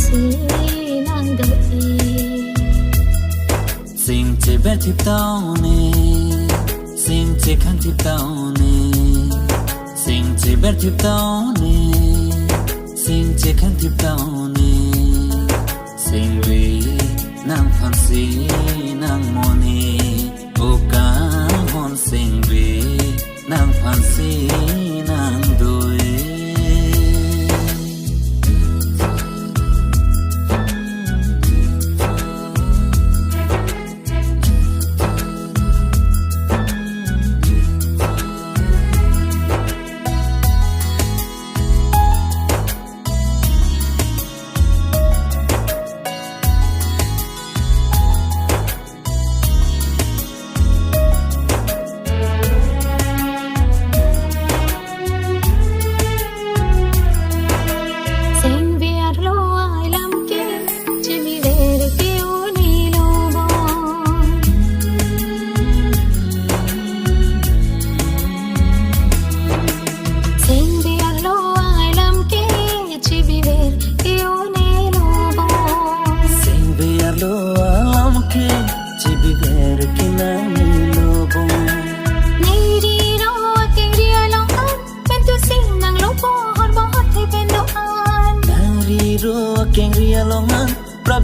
สีนางเดอีสิ่งที่เบ็ดที่เต้านี่สิ่งที่ขันที่เต้านี่สิ่งที่เบ็ดที่เต้านี่สิ่งที่ขันที่เต้านี่สิ่งวีนางพันสีนางโมนีโอกาหอนสิ่งวีนางพันสีนางดุย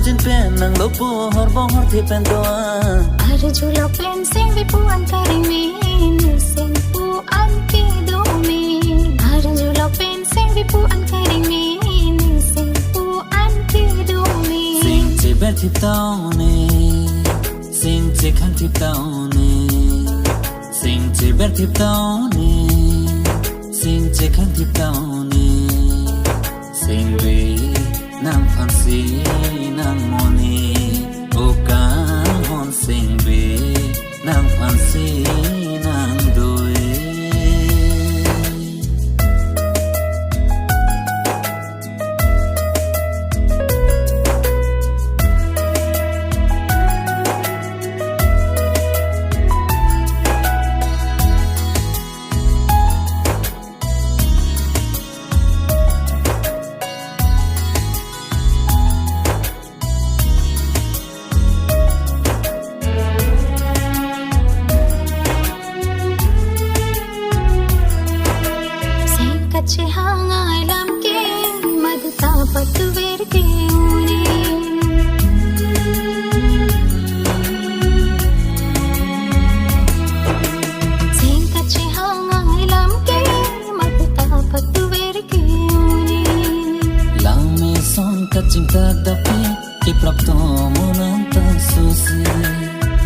จินเป็นนางโลปูหอร์บองหอร์ที่เป็นตัวอาจจะจูเราเป็นเสียงวิปูอันการิมีนี่เสียงปูอันกีดูมีอาจจะจูเราเป็นเสียงวิปูอันการิมีนี่เสียงปูอันกีดูมีสิ่งที่เบ็ดที่เต้านี่สิ่งที่ขันที่เต้านี่สิ่งที่เบ็ดที่เต้านี่สิ่งที่ขันที่เต้านี่สิ่งวีนางพันสีนางโมนีโอกาหอนสิ่งวีนางพันสีนางดุยcinta tapi iprapto monanta susi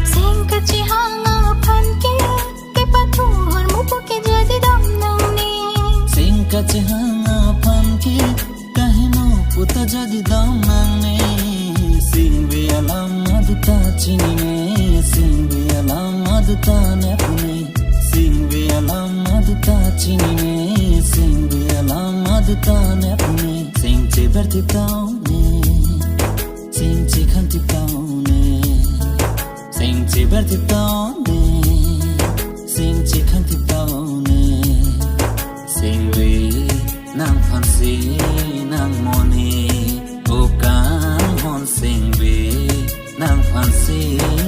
singka cihanga panke ke patuhar mupu ke jadi dam nang ni singka cihanga panke kahino puta jadi dam nang ni singvi alam aduta chini singvi alam aduta nepune singvi alam aduta chini singvi alam aduta nepune singche berti tau Sing chikan ti tao ne Sing chi ber ti tao ne Sing chikan ti tao ne Sing vi nang phan si nang mo ni O kan hon sing vi nang phan si